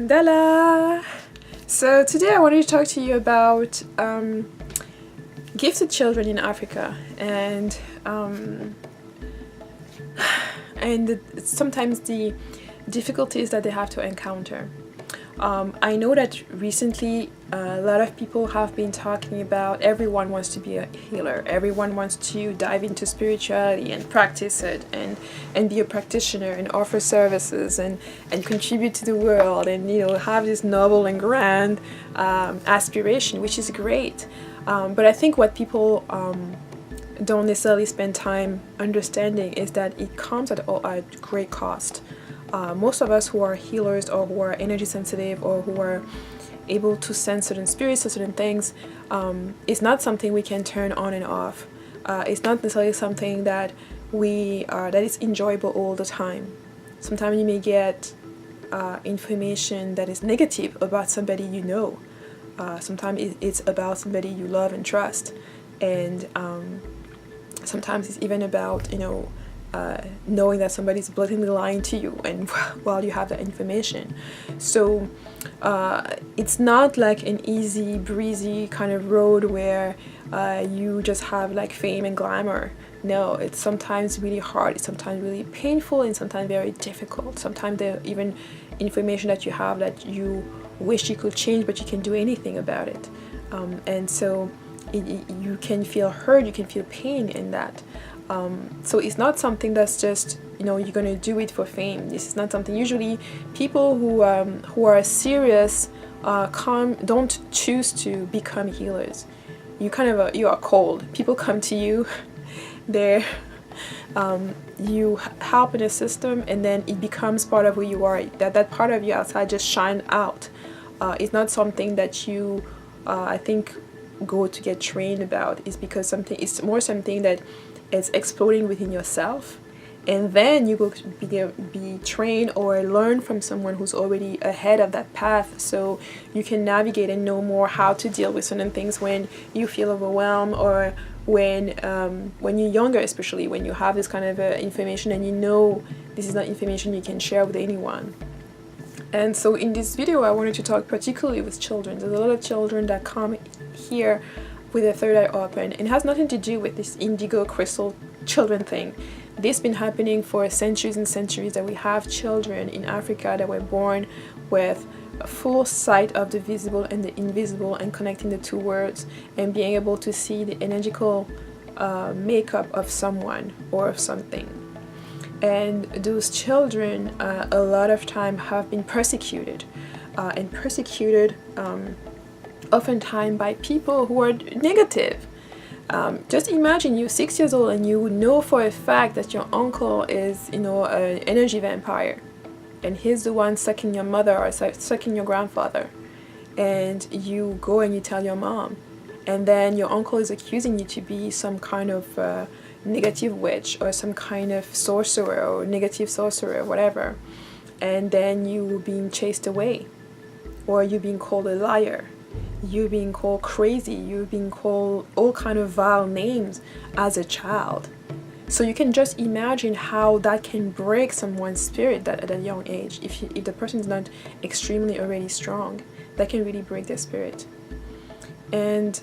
Dala! So today I wanted to talk to you about gifted children in Africa and sometimes the difficulties that they have to encounter. I know that recently a lot of people have been talking about everyone wants to be a healer, everyone wants to dive into spirituality and practice it and be a practitioner and offer services and contribute to the world and have this noble and grand aspiration, which is great. But I think what people don't necessarily spend time understanding is that it comes at great cost. Most of us who are healers or who are energy sensitive or who are able to sense certain spirits or certain things, it's not something we can turn on and off. It's not necessarily something that that is enjoyable all the time. Sometimes you may get information that is negative about somebody you know. Sometimes it's about somebody you love and trust, and sometimes it's even about knowing that somebody's blatantly lying to you and while you have that information. So it's not like an easy breezy kind of road where you just have like fame and glamour. No, it's sometimes really hard, it's sometimes really painful, and sometimes very difficult. Sometimes there are even information that you have that you wish you could change, but you can't do anything about it. And so you can feel hurt, you can feel pain in that. So it's not something that's just you're gonna do it for fame. This is not something. Usually people who are serious don't choose to become healers. You are cold. People come to you, you help in a system, and then it becomes part of who you are. That part of you outside just shine out. It's not something that you I think go to get trained about. It's because it's more something that it's exploding within yourself, and then you go be trained or learn from someone who's already ahead of that path, so you can navigate and know more how to deal with certain things when you feel overwhelmed, or when you're younger, especially when you have this kind of information and this is not information you can share with anyone. And so in this video I wanted to talk particularly with children. There's a lot of children that come here with their third eye open, and it has nothing to do with this indigo crystal children thing. This has been happening for centuries and centuries, that we have children in Africa that were born with a full sight of the visible and the invisible, and connecting the two worlds, and being able to see the energetical makeup of someone or of something. And those children a lot of time have been persecuted oftentimes by people who are negative. Just imagine you're 6 years old and you know for a fact that your uncle is an energy vampire, and he's the one sucking your mother or sucking your grandfather, and you go and you tell your mom, and then your uncle is accusing you to be some kind of negative witch or some kind of sorcerer or negative sorcerer, whatever, and then you being chased away, or you being called a liar, you being called crazy, you being called all kind of vile names as a child. So you can just imagine how that can break someone's spirit at a young age. If the person is not extremely already strong, that can really break their spirit. And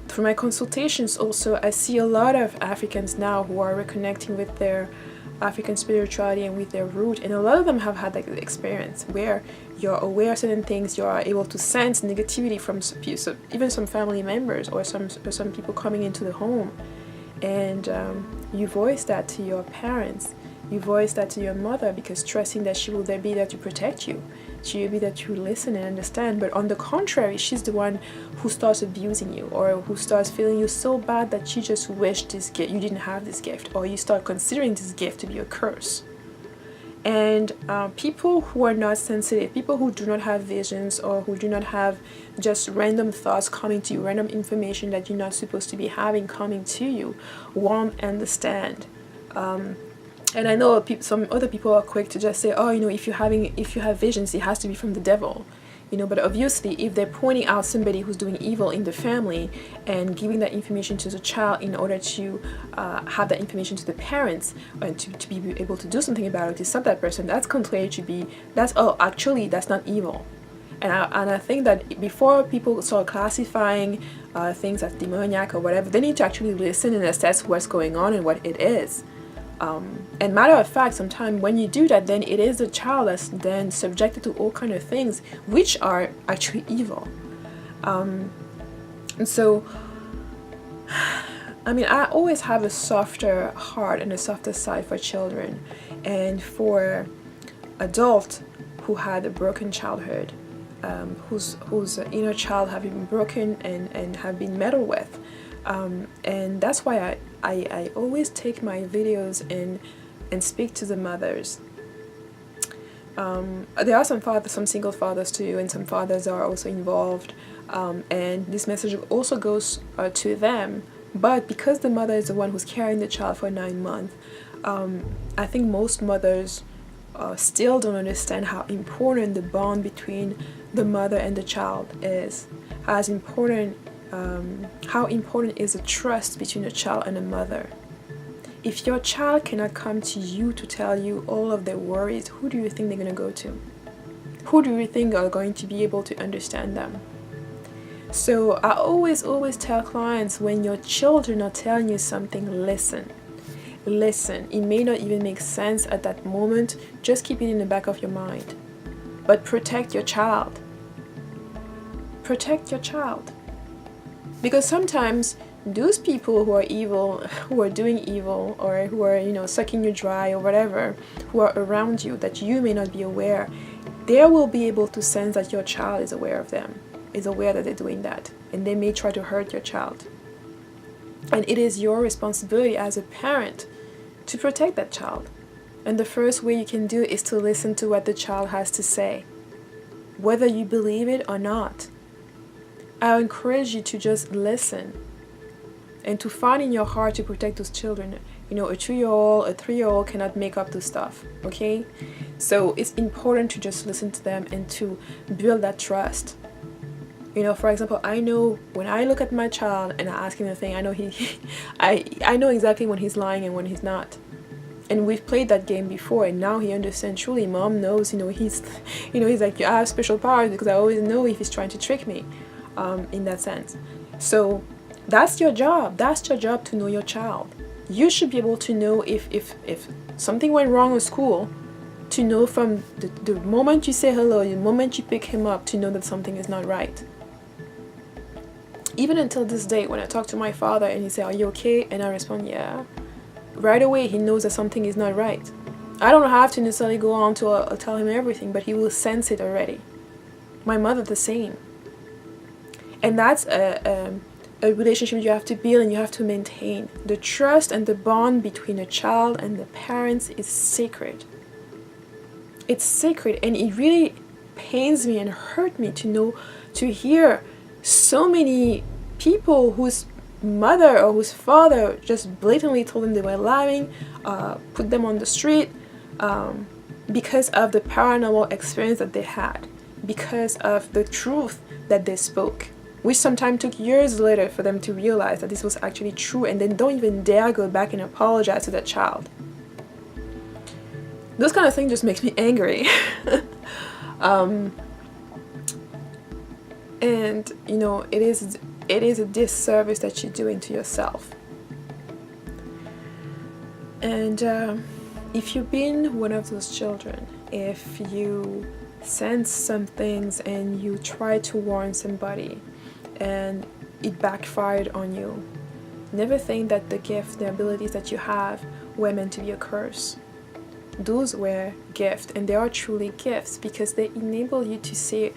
through my consultations also, I see a lot of Africans now who are reconnecting with their African spirituality and with their root, and a lot of them have had that experience where you're aware of certain things, you are able to sense negativity from even some family members or some people coming into the home, and you voice that to your parents, you voice that to your mother, because trusting that she will be there to protect you, she will be there to listen and understand. But on the contrary, she's the one who starts abusing you, or who starts feeling you so bad that you just wish you didn't have this gift, or you start considering this gift to be a curse. And people who are not sensitive, people who do not have visions, or who do not have just random thoughts coming to you, random information that you're not supposed to be having coming to you, won't understand. And I know some other people are quick to just say, oh, if you have visions, it has to be from the devil. But obviously if they're pointing out somebody who's doing evil in the family and giving that information to the child in order to have that information to the parents and to be able to do something about it, to stop that person, that's contrary to be, that's not evil. And I think that before people start classifying things as demoniac or whatever, they need to actually listen and assess what's going on and what it is. And matter of fact, sometimes when you do that, then it is the child that's then subjected to all kind of things which are actually evil. And so, I always have a softer heart and a softer side for children, and for adults who had a broken childhood, whose inner child have been broken and have been meddled with. And that's why I always take my videos and speak to the mothers. There are some single fathers too, and some fathers are also involved, and this message also goes to them. But because the mother is the one who's carrying the child for 9 months, I think most mothers still don't understand how important the bond between the mother and the child is, how important is the trust between a child and a mother. If your child cannot come to you to tell you all of their worries, who do you think they're going to go to? Who do you think are going to be able to understand them? So I always tell clients, when your children are telling you something, listen. It may not even make sense at that moment, just keep it in the back of your mind. But protect your child. Protect your child. Because sometimes those people who are evil, who are doing evil, or who are, sucking you dry or whatever, who are around you that you may not be aware, they will be able to sense that your child is aware of them, is aware that they're doing that, and they may try to hurt your child. And it is your responsibility as a parent to protect that child. And the first way you can do it is to listen to what the child has to say, whether you believe it or not. I encourage you to just listen and to find in your heart to protect those children. A 2-year-old, a 3-year-old cannot make up the stuff, okay? So it's important to just listen to them and to build that trust. For example, I know when I look at my child and I ask him a thing, I know I know exactly when he's lying and when he's not. And we've played that game before, and now he understands. Truly, mom knows. He's like, I have special powers because I always know if he's trying to trick me. In that sense. So that's your job. That's your job, to know your child. You should be able to know if something went wrong at school, to know from the moment you say hello, the moment you pick him up, to know that something is not right. Even until this day, when I talk to my father and he say, "Are you okay?" and I respond, "Yeah," right away he knows that something is not right. I don't have to necessarily go on to tell him everything, but he will sense it already. My mother the same. And that's a relationship you have to build and you have to maintain. The trust and the bond between a child and the parents is sacred. It's sacred, and it really pains me and hurt me to hear so many people whose mother or whose father just blatantly told them they were lying, put them on the street, because of the paranormal experience that they had, because of the truth that they spoke, which sometimes took years later for them to realize that this was actually true, and then don't even dare go back and apologize to that child. Those kind of things just makes me angry. And it is a disservice that you're doing to yourself. And if you've been one of those children, if you sense some things and you try to warn somebody and it backfired on you, never think that the gift, the abilities that you have were meant to be a curse. Those were gifts, and they are truly gifts because they enable you to see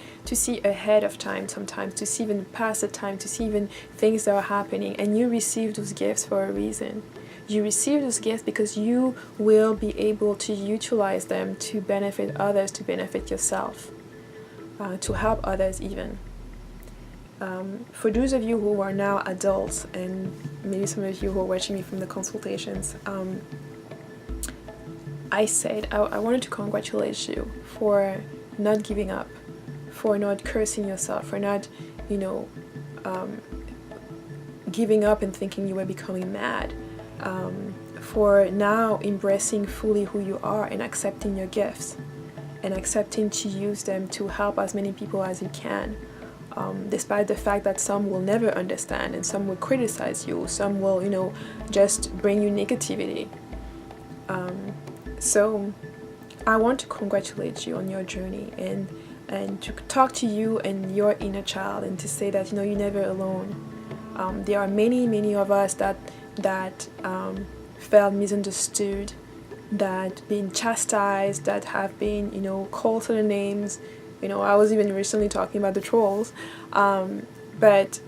ahead of time sometimes, to see even past the time, to see even things that are happening, and you receive those gifts for a reason. You receive those gifts because you will be able to utilize them to benefit others, to benefit yourself, to help others even. For those of you who are now adults, and maybe some of you who are watching me from the consultations, I wanted to congratulate you for not giving up, for not cursing yourself, for not, giving up and thinking you were becoming mad, for now embracing fully who you are and accepting your gifts and accepting to use them to help as many people as you can, despite the fact that some will never understand and some will criticize you, some will, just bring you negativity. So I want to congratulate you on your journey and to talk to you and your inner child and to say that, you're never alone. There are many of us that felt misunderstood, that been chastised, that have been, called certain names. I was even recently talking about the trolls. But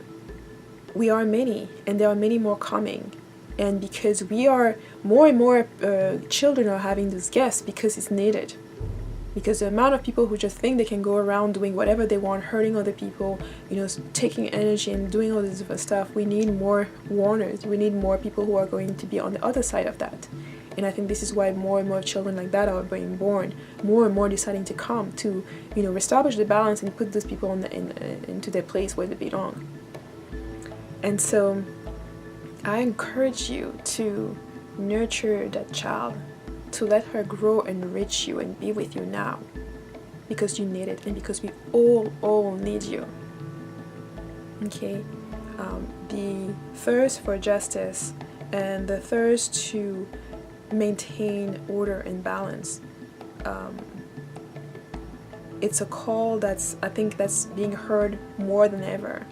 we are many, and there are many more coming. And because we are more and more children are having those gifts because it's needed. Because the amount of people who just think they can go around doing whatever they want, hurting other people, taking energy and doing all this different stuff, we need more warners. We need more people who are going to be on the other side of that. And I think this is why more and more children like that are being born, more and more deciding to come to, reestablish the balance and put those people into their place where they belong. And so I encourage you to nurture that child, to let her grow and reach you and be with you now, because you need it and because we all need you. Okay, the thirst for justice and the thirst to maintain order and balance, it's a call that's being heard more than ever,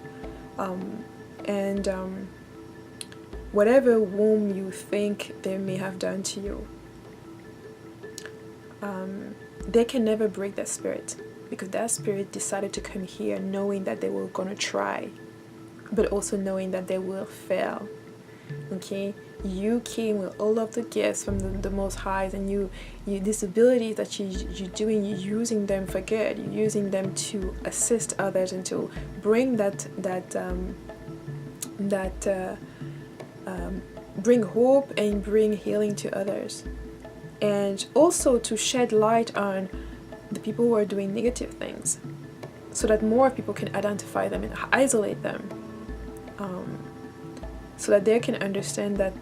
and whatever wound you think they may have done to you, they can never break that spirit, because that spirit decided to come here knowing that they were going to try, but also knowing that they will fail. Okay, you came with all of the gifts from the Most High, and you these abilities that you're doing, you're using them for good. You're using them to assist others and to bring bring hope and bring healing to others, and also to shed light on the people who are doing negative things, so that more people can identify them and isolate them, so that they can understand that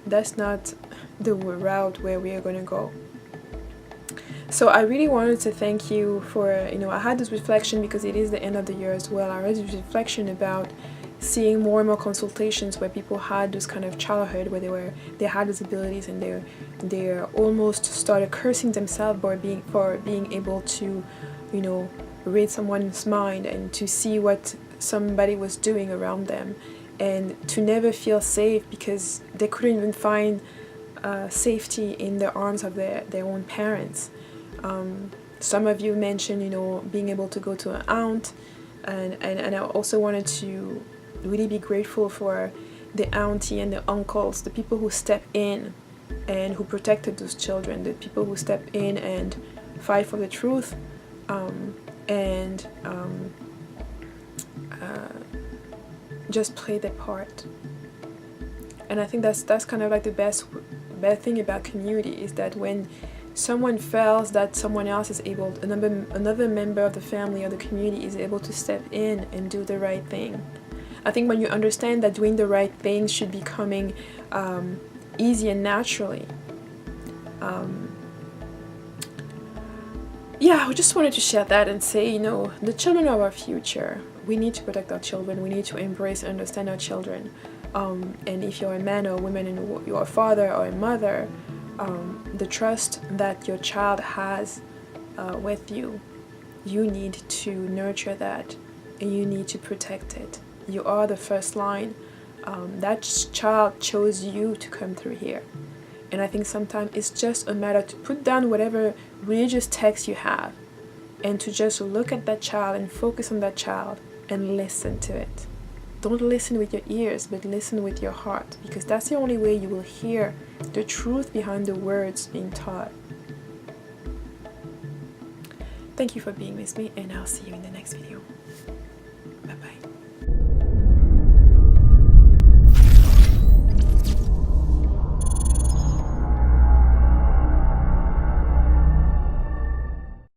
that's not the route where we are going to go. So I really wanted to thank you for, I had this reflection because it is the end of the year as well. I had this reflection about seeing more and more consultations where people had this kind of childhood where they had those abilities, and they almost started cursing themselves for being able to, read someone's mind and to see what somebody was doing around them, and to never feel safe because they couldn't even find safety in the arms of their own parents. Some of you mentioned, being able to go to an aunt, and I also wanted to really be grateful for the auntie and the uncles, the people who stepped in and who protected those children, the people who stepped in and fight for the truth, and just play their part. And I think that's kind of like the best thing about community, is that when someone fails, that someone else is able, another member of the family or the community is able to step in and do the right thing. I think when you understand that doing the right thing should be coming easy and naturally. I just wanted to share that and say, the children are our future. We need to protect our children. We need to embrace and understand our children. And if you're a man or a woman and you're a father or a mother, the trust that your child has with you, you need to nurture that, and you need to protect it. You are the first line. That child chose you to come through here. And I think sometimes it's just a matter to put down whatever religious text you have and to just look at that child and focus on that child and listen to it. Don't listen with your ears, but listen with your heart, because that's the only way you will hear the truth behind the words being taught. Thank you for being with me, and I'll see you in the next video. Bye-bye.